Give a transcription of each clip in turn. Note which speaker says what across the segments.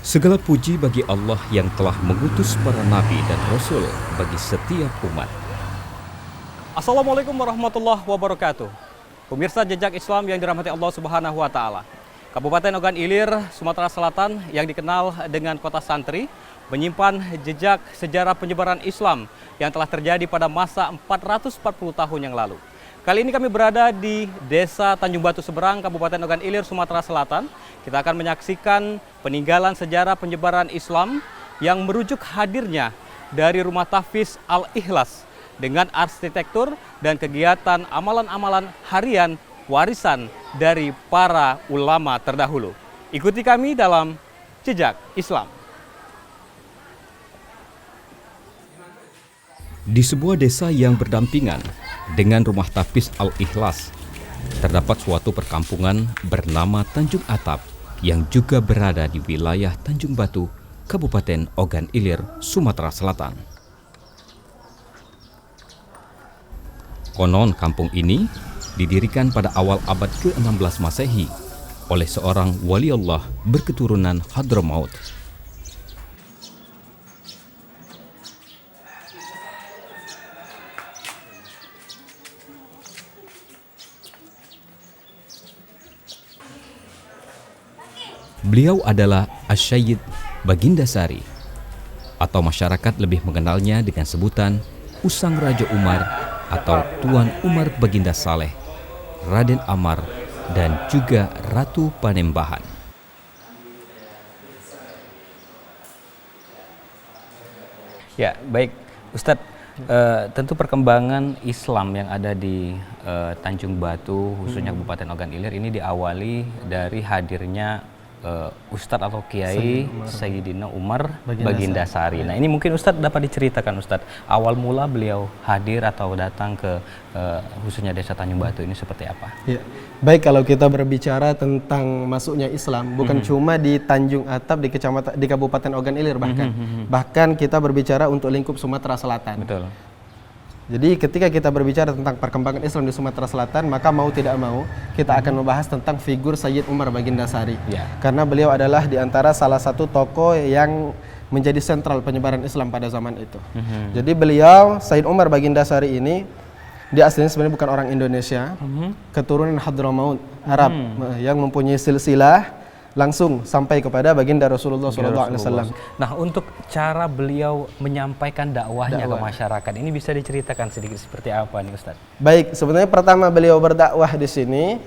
Speaker 1: Segala puji bagi Allah yang telah mengutus para nabi dan rasul bagi setiap umat.
Speaker 2: Assalamualaikum warahmatullahi wabarakatuh. Pemirsa Jejak Islam yang dirahmati Allah Subhanahu wa taala. Kabupaten Ogan Ilir, Sumatera Selatan yang dikenal dengan kota santri menyimpan jejak sejarah penyebaran Islam yang telah terjadi pada masa 440 tahun yang lalu. Kali ini kami berada di Desa Tanjung Batu Seberang, Kabupaten Ogan Ilir, Sumatera Selatan. Kita akan menyaksikan peninggalan sejarah penyebaran Islam yang merujuk hadirnya dari Rumah Tahfiz Al-Ikhlas dengan arsitektur dan kegiatan amalan-amalan harian warisan dari para ulama terdahulu. Ikuti kami dalam Jejak Islam.
Speaker 1: Di sebuah desa yang berdampingan dengan Rumah Tahfiz Al-Ikhlas, terdapat suatu perkampungan bernama Tanjung Atap yang juga berada di wilayah Tanjung Batu, Kabupaten Ogan Ilir, Sumatera Selatan. Konon kampung ini didirikan pada awal abad ke-16 Masehi oleh seorang wali Allah berketurunan Hadramaut. Beliau adalah Asy-Syaid Baginda Sari, atau masyarakat lebih mengenalnya dengan sebutan Usang Raja Umar atau Tuan Umar Baginda Saleh, Raden Amar, dan juga Ratu Panembahan.
Speaker 2: Ya, baik Ustadz, tentu perkembangan Islam yang ada di Tanjung Batu, khususnya Kabupaten Ogan Ilir ini diawali dari hadirnya Ustadz atau Kiai Sayyidina Umar Baginda Sari. Nah, ini mungkin Ustadz dapat diceritakan Ustadz, awal mula beliau hadir atau datang ke khususnya Desa Tanjung Batu ini seperti apa?
Speaker 3: Ya. Baik, kalau kita berbicara tentang masuknya Islam, bukan cuma di Tanjung Atap di Kabupaten Ogan Ilir bahkan kita berbicara untuk lingkup Sumatera Selatan.
Speaker 2: Betul.
Speaker 3: Jadi ketika kita berbicara tentang perkembangan Islam di Sumatera Selatan, maka mau tidak mau kita akan membahas tentang figur Sayyid Umar Baginda Sari.
Speaker 2: Ya.
Speaker 3: Karena beliau adalah di antara salah satu tokoh yang menjadi sentral penyebaran Islam pada zaman itu. Jadi beliau, Sayyid Umar Baginda Sari ini, dia aslinya sebenarnya bukan orang Indonesia, keturunan Hadramaut, Arab, yang mempunyai silsilah langsung sampai kepada baginda Rasulullah SAW.
Speaker 2: Nah, untuk cara beliau menyampaikan dakwahnya ke masyarakat ini bisa diceritakan sedikit seperti apa nih Ustadz?
Speaker 3: Baik, sebenarnya pertama beliau berdakwah di sini.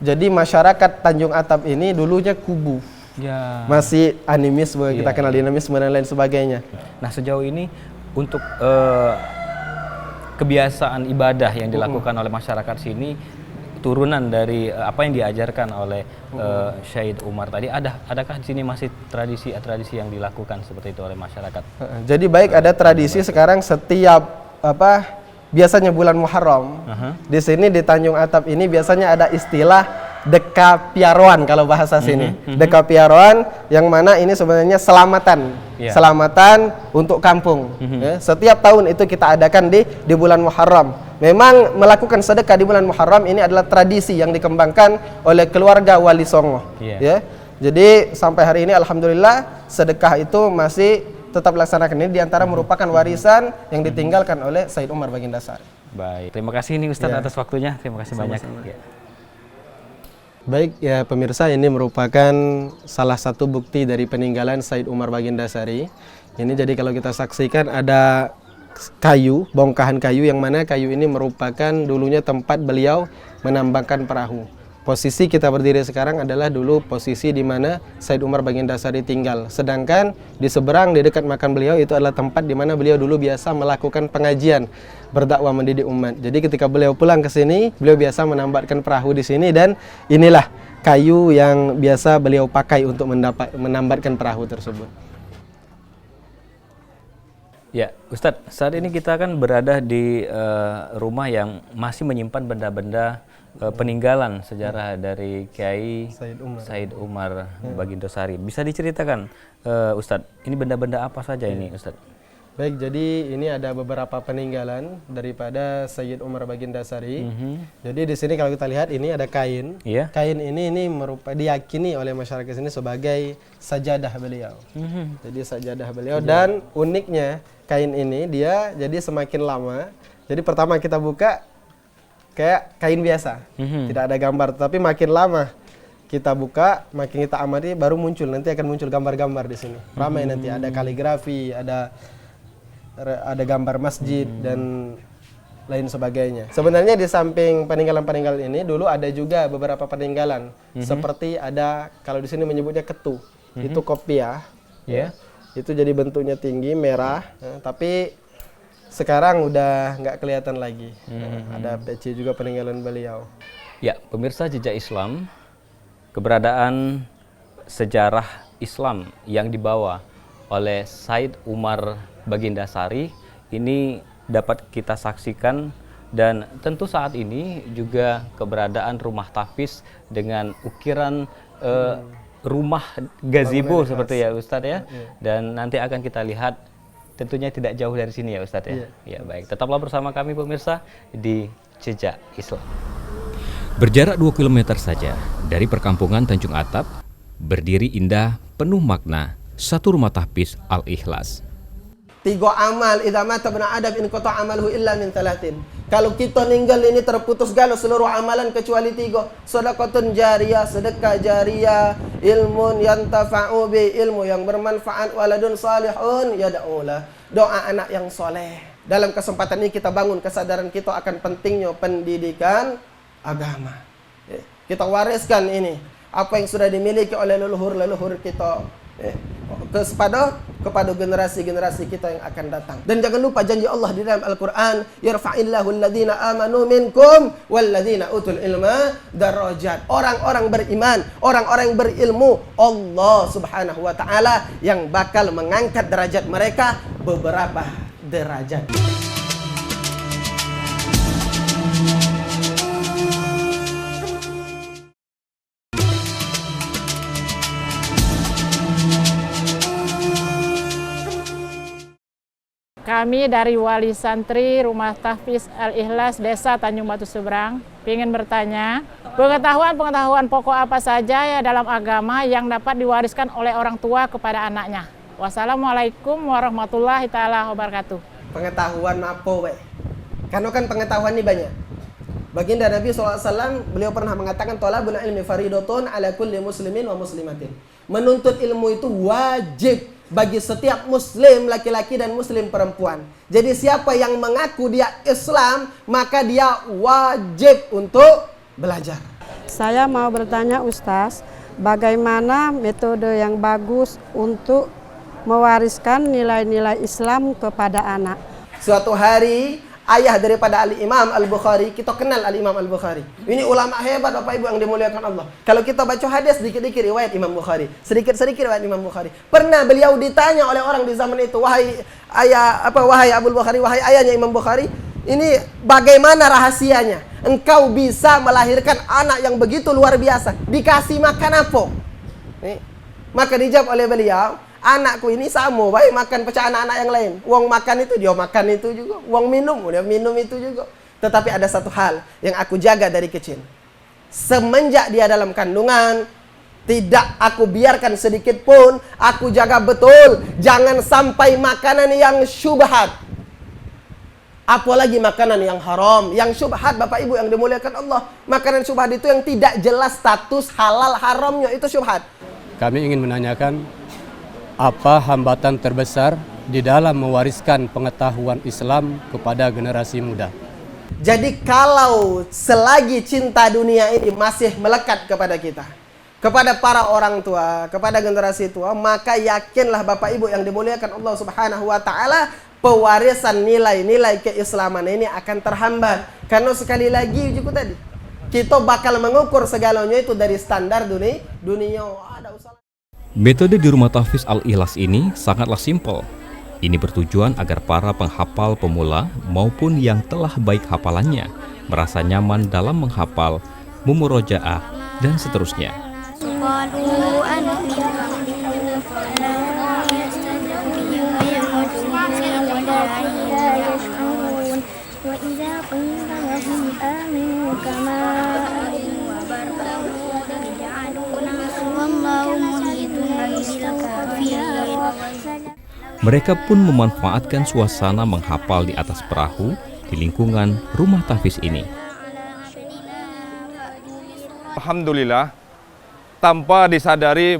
Speaker 3: Jadi masyarakat Tanjung Atap ini dulunya kubu, masih animisme, kita kenal dinamisme dan lain sebagainya.
Speaker 2: Nah, sejauh ini untuk kebiasaan ibadah yang dilakukan oleh masyarakat sini turunan dari apa yang diajarkan oleh Syed Umar tadi, adakah di sini masih tradisi yang dilakukan seperti itu oleh masyarakat?
Speaker 3: Jadi baik, ada tradisi sekarang setiap biasanya bulan Muharram. Di sini di Tanjung Atap ini biasanya ada istilah Dekapiaroan kalau bahasa sini. Dekapiaroan yang mana ini sebenarnya selamatan. Selamatan untuk kampung. Setiap tahun itu kita adakan di bulan Muharram. Memang melakukan sedekah di bulan Muharram ini adalah tradisi yang dikembangkan oleh keluarga Wali Songo. Ya. Jadi sampai hari ini alhamdulillah sedekah itu masih tetap laksanakan. Ini diantara merupakan warisan yang ditinggalkan oleh Sayyid Umar Baginda Sari.
Speaker 2: Baik, terima kasih nih Ustadz atas waktunya. Terima kasih banyak.
Speaker 3: Baik ya pemirsa, ini merupakan salah satu bukti dari peninggalan Sayyid Umar Baginda Sari. Ini jadi kalau kita saksikan ada kayu, bongkahan kayu, yang mana kayu ini merupakan dulunya tempat beliau menambangkan perahu. Posisi kita berdiri sekarang adalah dulu posisi di mana Sayyid Umar Baginda Sari tinggal. Sedangkan di seberang, di dekat makam beliau, itu adalah tempat di mana beliau dulu biasa melakukan pengajian, berdakwah mendidik umat. Jadi ketika beliau pulang ke sini, beliau biasa menambatkan perahu di sini, dan inilah kayu yang biasa beliau pakai untuk menambatkan perahu tersebut.
Speaker 2: Ya, Ustadz, saat ini kita kan berada di rumah yang masih menyimpan benda-benda peninggalan sejarah dari Kiai Said Umar Baginda Sari. Bisa diceritakan, Ustadz, ini benda-benda apa saja ini, Ustadz?
Speaker 3: Baik, jadi ini ada beberapa peninggalan daripada Sayyid Umar Baginda Sari. Jadi di sini kalau kita lihat ini ada kain.
Speaker 2: Iya.
Speaker 3: Kain ini diyakini oleh masyarakat sini sebagai sajadah beliau. Jadi sajadah beliau, dan uniknya kain ini dia jadi semakin lama. Jadi pertama kita buka kayak kain biasa, tidak ada gambar, tapi makin lama kita buka, makin kita amati, baru muncul, nanti akan muncul gambar-gambar di sini. Ramai nanti ada kaligrafi, ada gambar masjid dan lain sebagainya. Sebenarnya di samping peninggalan-peninggalan ini dulu ada juga beberapa peninggalan, seperti ada, kalau di sini menyebutnya ketu, itu kopiah, itu jadi bentuknya tinggi merah, tapi sekarang udah nggak kelihatan lagi. Ada peci juga peninggalan beliau.
Speaker 2: Ya, pemirsa Jejak Islam, keberadaan sejarah Islam yang dibawa oleh Said Umar Baginda Sari ini dapat kita saksikan, dan tentu saat ini juga keberadaan rumah tahfiz dengan ukiran rumah gazebo seperti ya Ustadz ya. Dan nanti akan kita lihat tentunya tidak jauh dari sini ya Ustadz ya. Ya baik, tetaplah bersama kami pemirsa di Jejak Islam.
Speaker 1: Berjarak 2 km saja dari perkampungan Tanjung Atap, berdiri indah penuh makna satu rumah tahfiz Al-Ikhlas.
Speaker 4: 3 amal idza mata ibnu adam in qata amaluhu illa min 3. Kalau kita meninggal ini terputus galau seluruh amalan kecuali 3. Sedekatun jariyah, sedekah jariyah, ilmun yantafa'u bi, ilmu yang bermanfaat, waladun salihun yad'ulah, doa anak yang soleh. Dalam kesempatan ini kita bangun kesadaran kita akan pentingnya pendidikan agama. Kita wariskan ini apa yang sudah dimiliki oleh leluhur-leluhur kita. Kepada generasi-generasi kita yang akan datang. Dan jangan lupa janji Allah di dalam Al-Quran, yarfa'illahu alladhina amanu minkum walladhina utul ilma darajat. Orang-orang beriman, orang-orang yang berilmu, Allah subhanahu wa ta'ala yang bakal mengangkat derajat mereka beberapa derajat.
Speaker 5: Kami dari Wali Santri Rumah Tahfiz Al-Ikhlas Desa Tanjung Batu Seberang ingin bertanya, pengetahuan pokok apa saja ya dalam agama yang dapat diwariskan oleh orang tua kepada anaknya? Wassalamualaikum warahmatullahi taala wabarakatuh.
Speaker 4: Pengetahuan apa, we? Karena kan pengetahuan ini banyak. Baginda Nabi SAW, beliau pernah mengatakan, thalabul ilmi faridatun ala kulli muslimin wa muslimatin. Menuntut ilmu itu wajib bagi setiap muslim laki-laki dan muslim perempuan. Jadi siapa yang mengaku dia Islam, maka dia wajib untuk belajar.
Speaker 6: Saya mau bertanya Ustaz, bagaimana metode yang bagus untuk mewariskan nilai-nilai Islam kepada anak?
Speaker 4: Suatu hari ayah daripada Al-Imam Al-Bukhari, kita kenal Al-Imam Al-Bukhari. Ini ulama hebat Bapak Ibu yang dimuliakan Allah. Kalau kita baca hadis sedikit-sedikit riwayat Imam Bukhari, sedikit-sedikit riwayat Imam Bukhari. Pernah beliau ditanya oleh orang di zaman itu, wahai Abul Bukhari, wahai ayahnya Imam Bukhari, ini bagaimana rahasianya? Engkau bisa melahirkan anak yang begitu luar biasa. Dikasih makan apa? Maka dijawab oleh beliau, anakku ini sama, baik makan pecah anak-anak yang lain. Uang makan itu dia makan itu juga. Uang minum dia minum itu juga. Tetapi ada satu hal yang aku jaga dari kecil. Semenjak dia dalam kandungan, tidak aku biarkan sedikit pun. Aku jaga betul. Jangan sampai makanan yang syubhat. Apalagi makanan yang haram. Yang syubhat Bapak Ibu yang dimuliakan Allah. Makanan syubhat itu yang tidak jelas status halal haramnya, itu syubhat.
Speaker 7: Kami ingin menanyakan, apa hambatan terbesar di dalam mewariskan pengetahuan Islam kepada generasi muda?
Speaker 4: Jadi kalau selagi cinta dunia ini masih melekat kepada kita, kepada para orang tua, kepada generasi tua, maka yakinlah Bapak Ibu yang dimuliakan Allah Subhanahu wa taala, pewarisan nilai-nilai keislaman ini akan terhambat. Karena sekali lagi juga tadi, kita bakal mengukur segalanya itu dari standar dunia.
Speaker 1: Metode di Rumah Tahfiz Al-Ikhlas ini sangatlah simpel. Ini bertujuan agar para penghafal pemula maupun yang telah baik hafalannya merasa nyaman dalam menghafal, memurojaah, dan seterusnya. Mereka pun memanfaatkan suasana menghafal di atas perahu di lingkungan rumah tahfiz ini.
Speaker 8: Alhamdulillah, tanpa disadari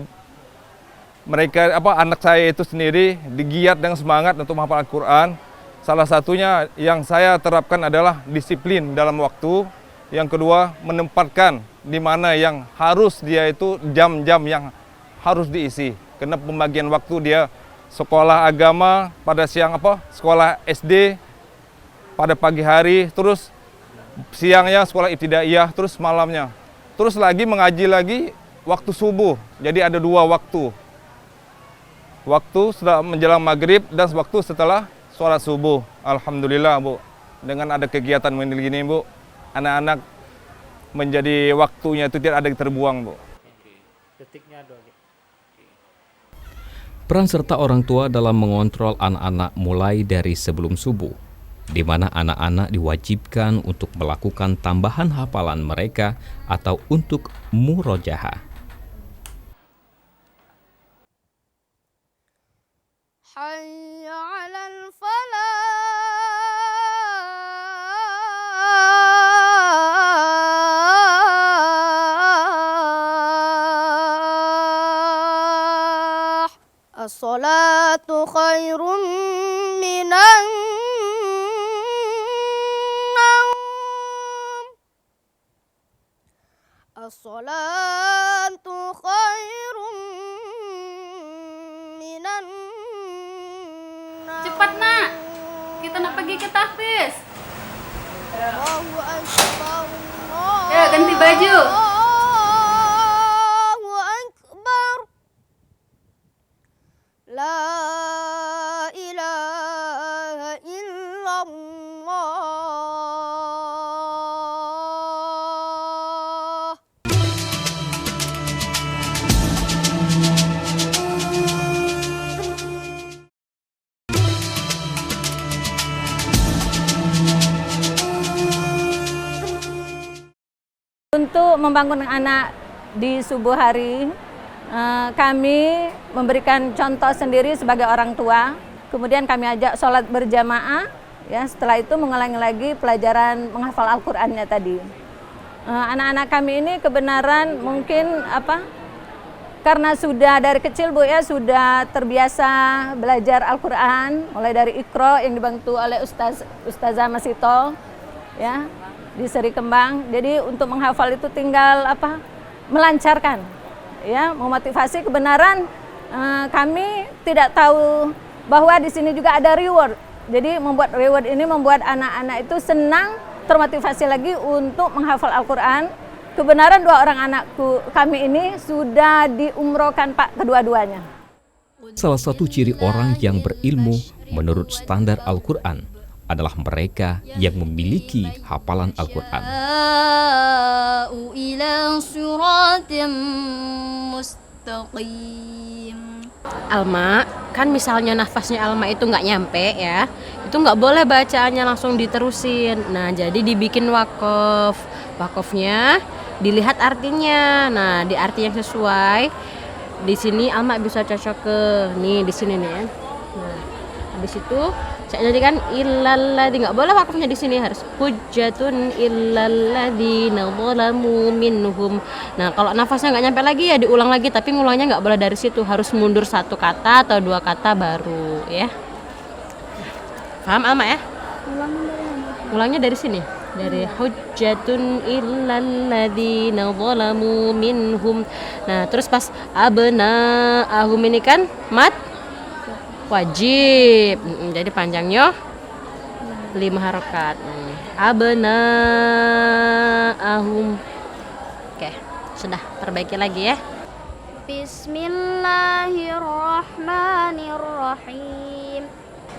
Speaker 8: mereka anak saya itu sendiri digiat dengan semangat untuk menghafal Al-Quran. Salah satunya yang saya terapkan adalah disiplin dalam waktu. Yang kedua, menempatkan di mana yang harus dia itu jam-jam yang harus diisi. Karena pembagian waktu dia sekolah agama pada siang sekolah SD pada pagi hari, terus siangnya sekolah ibtidaiyah, terus malamnya. Terus lagi mengaji lagi waktu subuh. Jadi ada 2 waktu. Waktu setelah menjelang maghrib dan waktu setelah sholat subuh. Alhamdulillah, Bu. Dengan ada kegiatan begini, Bu, anak-anak menjadi waktunya itu tidak ada yang terbuang, Bu.
Speaker 1: Peran serta orang tua dalam mengontrol anak-anak mulai dari sebelum subuh, di mana anak-anak diwajibkan untuk melakukan tambahan hafalan mereka atau untuk murojaah.
Speaker 9: Hayya 'alal falah. As-salatu khairum minan naum. As-salatu khairum minan naum.
Speaker 10: Cepat nak, kita nak pergi ke tahfiz.
Speaker 9: Allahu Akbar.
Speaker 10: Ayo ganti baju.
Speaker 9: Allahu Akbar. La ilaha illallah.
Speaker 11: Untuk membangun anak di subuh hari, kami memberikan contoh sendiri sebagai orang tua. Kemudian kami ajak sholat berjamaah. Ya, setelah itu mengulangi lagi pelajaran menghafal Al-Qur'annya tadi. Anak-anak kami ini kebenaran mungkin karena sudah dari kecil Bu ya sudah terbiasa belajar Al-Qur'an, mulai dari Iqra yang dibantu oleh Ustazah Masito, ya, di Seri Kembang. Jadi untuk menghafal itu tinggal melancarkan, ya, memotivasi kebenaran. Kami tidak tahu bahwa di sini juga ada reward. Jadi membuat reward ini membuat anak-anak itu senang, termotivasi lagi untuk menghafal Al-Qur'an. Kebenaran 2 orang anakku kami ini sudah diumrohkan Pak kedua-duanya.
Speaker 1: Salah satu ciri orang yang berilmu menurut standar Al-Qur'an adalah mereka yang memiliki hafalan Al-Qur'an.
Speaker 9: Ila siratim mustaqim.
Speaker 12: Alma, kan misalnya nafasnya Alma itu nggak nyampe ya, itu nggak boleh bacaannya langsung diterusin. Nah, jadi dibikin wakof. Wakofnya dilihat artinya. Nah, di arti yang sesuai. Di sini Alma bisa cocok ke nih di sini nih ya. Nah, habis itu saya jadikan illalladzi, nggak boleh wakafnya di sini, harus hujjatun illalladzina zalamu minhum. Nah, kalau nafasnya nggak nyampe lagi ya diulang lagi, tapi ngulangnya nggak boleh dari situ, harus mundur 1 kata atau 2 kata baru ya. Paham Alma ya? Ulangnya dari sini, dari hujjatun illalladzina zalamu minhum. Nah, terus pas abna'ahum ini kan mat wajib, jadi panjangnya 5 harokat. Abna'ahum. Oke, sudah, perbaiki lagi ya.
Speaker 9: Bismillahirrahmanirrahim.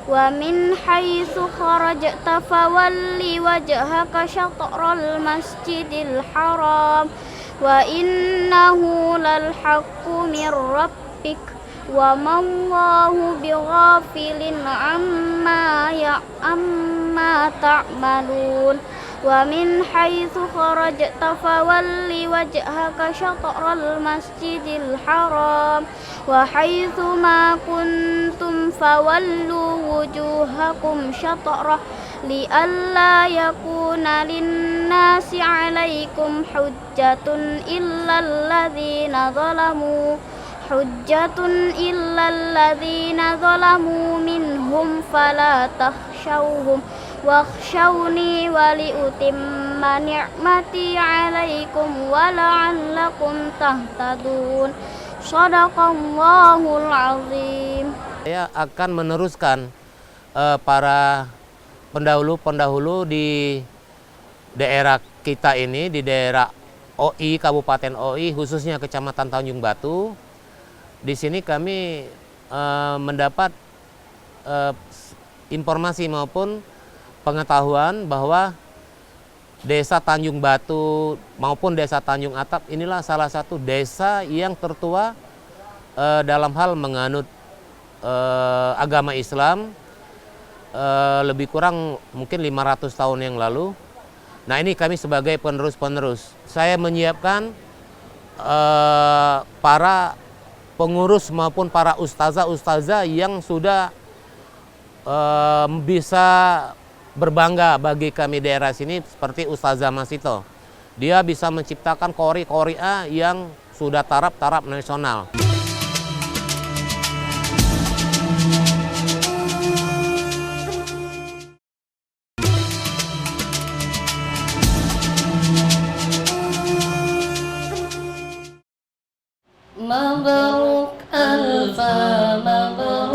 Speaker 9: Wa min haitsu kharajta fawalli wajhaka syatral masjidil haram wa innahu lal haqqu mir rabbik wa mallahu bighafilin amma ta'malun ومن حيث خرجت فول وجهك شطر المسجد الحرام وحيث ما كنتم فولوا وجوهكم شطره لئلا يكون للناس عليكم حجة إلا الذين ظلموا منهم فلا تخشوهم واخشوني ولأتم نعمتي عليكم ولعلكم تهتدون صدق الله العظيم.
Speaker 13: Saya akan meneruskan para pendahulu-pendahulu di daerah kita ini, di daerah OI, Kabupaten OI, khususnya Kecamatan Tanjung Batu. Di sini kami mendapat informasi maupun pengetahuan bahwa Desa Tanjung Batu maupun Desa Tanjung Atap inilah salah satu desa yang tertua dalam hal menganut agama Islam, lebih kurang mungkin 500 tahun yang lalu. Nah, ini kami sebagai penerus-penerus. Saya menyiapkan para pengurus maupun para ustazah-ustazah yang sudah bisa berbangga bagi kami daerah sini, seperti Ustazah Masito. Dia bisa menciptakan qori-qori'ah yang sudah taraf-taraf nasional.
Speaker 14: Mabruk alfa mabruk.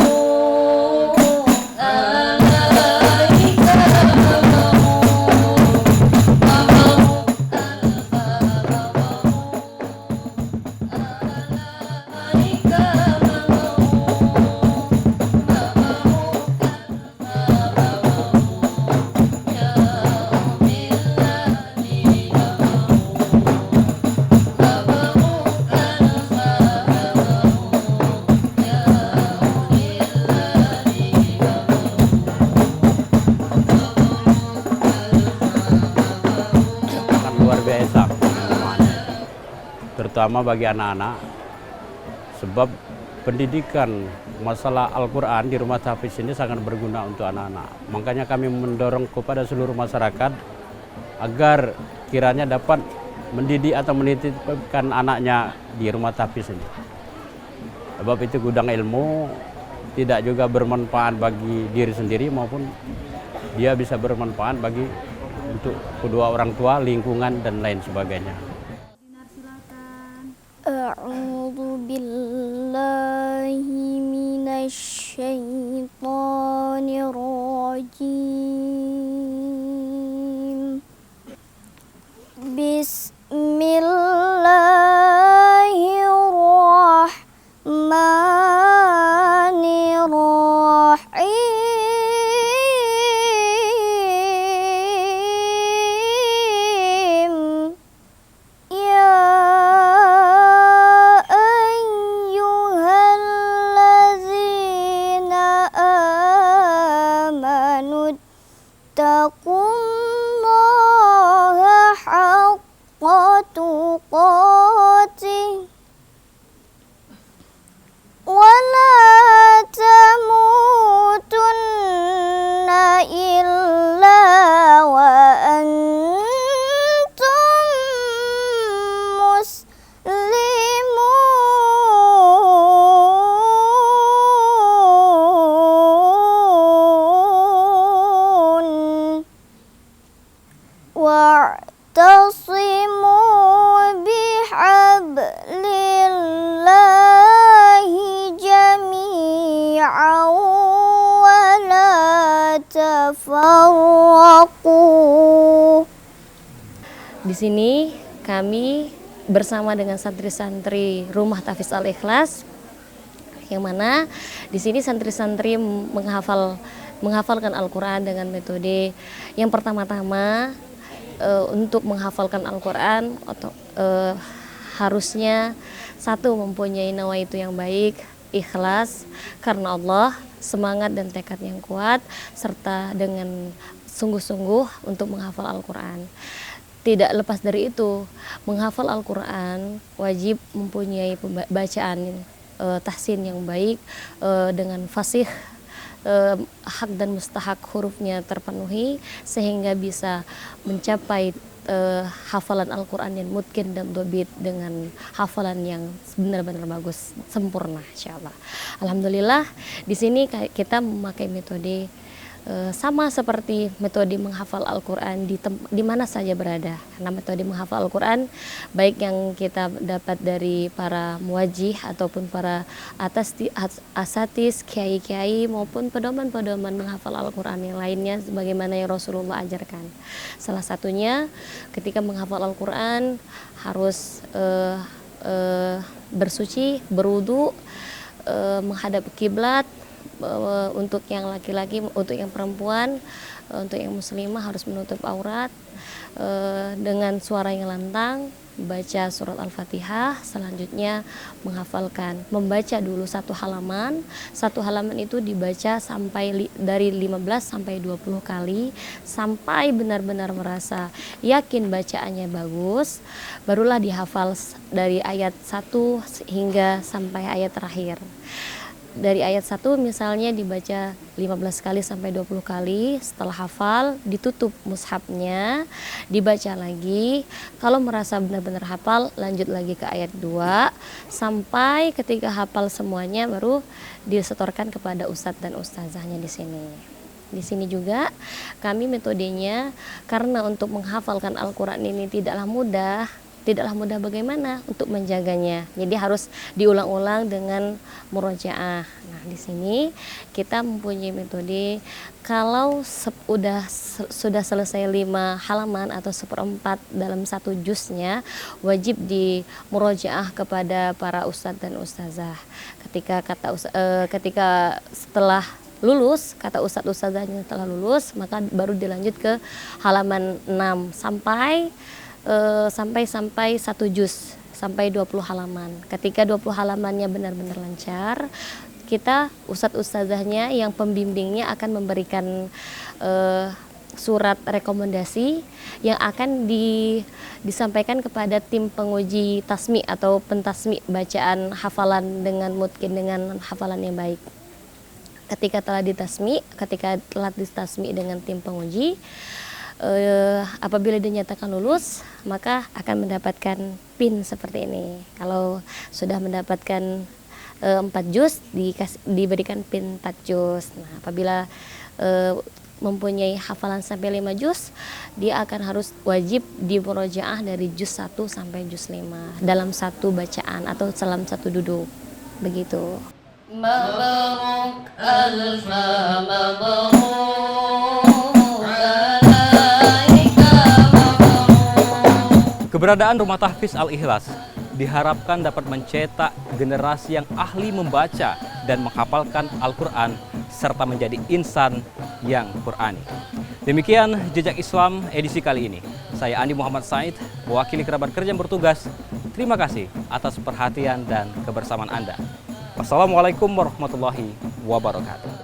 Speaker 15: Terutama bagi anak-anak, sebab pendidikan masalah Al-Quran di rumah tahfiz ini sangat berguna untuk anak-anak. Makanya kami mendorong kepada seluruh masyarakat agar kiranya dapat mendidik atau menitipkan anaknya di rumah tahfiz ini. Sebab itu gudang ilmu, tidak juga bermanfaat bagi diri sendiri maupun dia bisa bermanfaat bagi untuk kedua orang tua, lingkungan dan lain sebagainya.
Speaker 9: A'udzu billahi minasy syaithanir rajim. Bismillahirrahmanirrahim. Taqullaha haqqa tuqatih wa la tamutunna illa wa antum muslimun. Wa'tasimu bihablillahi jami'an wa la tafarraqu.
Speaker 16: Di sini kami bersama dengan santri-santri Rumah Tahfiz Al-Ikhlas, yang mana di sini santri-santri menghafalkan Al-Quran dengan metode yang pertama-tama. Untuk menghafalkan Al-Quran harusnya satu, mempunyai nawaitu yang baik, ikhlas karena Allah, semangat dan tekad yang kuat, serta dengan sungguh-sungguh untuk menghafal Al-Quran. Tidak lepas dari itu, menghafal Al-Quran wajib mempunyai bacaan tahsin yang baik dengan fasih, hak dan mustahak hurufnya terpenuhi sehingga bisa mencapai hafalan Al-Quran yang mutkin dan dobit dengan hafalan yang benar-benar bagus, sempurna, insyaallah. Alhamdulillah di sini kita memakai metode sama seperti metode menghafal Al-Quran di mana saja berada. Karena metode menghafal Al-Quran baik yang kita dapat dari para muwajjih ataupun para asatis, kiai-kiai maupun pedoman-pedoman menghafal Al-Quran yang lainnya sebagaimana yang Rasulullah ajarkan. Salah satunya ketika menghafal Al-Quran harus bersuci, berwudu, menghadap kiblat. Untuk yang laki-laki, untuk yang perempuan, untuk yang muslimah harus menutup aurat, dengan suara yang lantang, baca surat Al-Fatihah, selanjutnya menghafalkan, membaca dulu satu halaman itu dibaca sampai dari 15 sampai 20 kali sampai benar-benar merasa yakin bacaannya bagus, barulah dihafal dari ayat 1 hingga sampai ayat terakhir. Dari ayat 1 misalnya dibaca 15 kali sampai 20 kali, setelah hafal ditutup mushafnya, dibaca lagi. Kalau merasa benar-benar hafal, lanjut lagi ke ayat 2 sampai ketika hafal semuanya baru disetorkan kepada ustadz dan ustazahnya di sini. Di sini juga kami metodenya karena untuk menghafalkan Al-Quran ini tidaklah mudah bagaimana untuk menjaganya. Jadi harus diulang-ulang dengan murojaah. Nah, di sini kita mempunyai metode kalau sudah selesai 5 halaman atau 1/4 dalam 1 juznya wajib di murojaah kepada para ustadz dan ustazah. Ketika setelah lulus, kata ustadz-ustazahnya telah lulus, maka baru dilanjut ke halaman 6 sampai 1 juz, sampai 20 halaman. Ketika 20 halamannya benar-benar lancar, kita ustadz-ustazahnya yang pembimbingnya akan memberikan surat rekomendasi yang akan disampaikan kepada tim penguji tasmi atau pentasmi bacaan hafalan dengan mutkin, dengan hafalan yang baik. Ketika telah ditasmi dengan tim penguji, apabila dinyatakan lulus, maka akan mendapatkan pin seperti ini. Kalau sudah mendapatkan 4 juz, diberikan pin 4 juz. Nah, apabila mempunyai hafalan sampai 5 juz, dia akan harus wajib dimurojaah dari juz 1 sampai juz 5 dalam satu bacaan atau dalam satu duduk. Begitu.
Speaker 14: Mabaruk alfa mabaruk.
Speaker 2: Keberadaan Rumah Tahfiz Al-Ikhlas diharapkan dapat mencetak generasi yang ahli membaca dan menghafalkan Al-Quran serta menjadi insan yang Qurani. Demikian Jejak Islam edisi kali ini. Saya Andi Muhammad Said, mewakili kerabat kerja yang bertugas. Terima kasih atas perhatian dan kebersamaan Anda. Wassalamualaikum warahmatullahi wabarakatuh.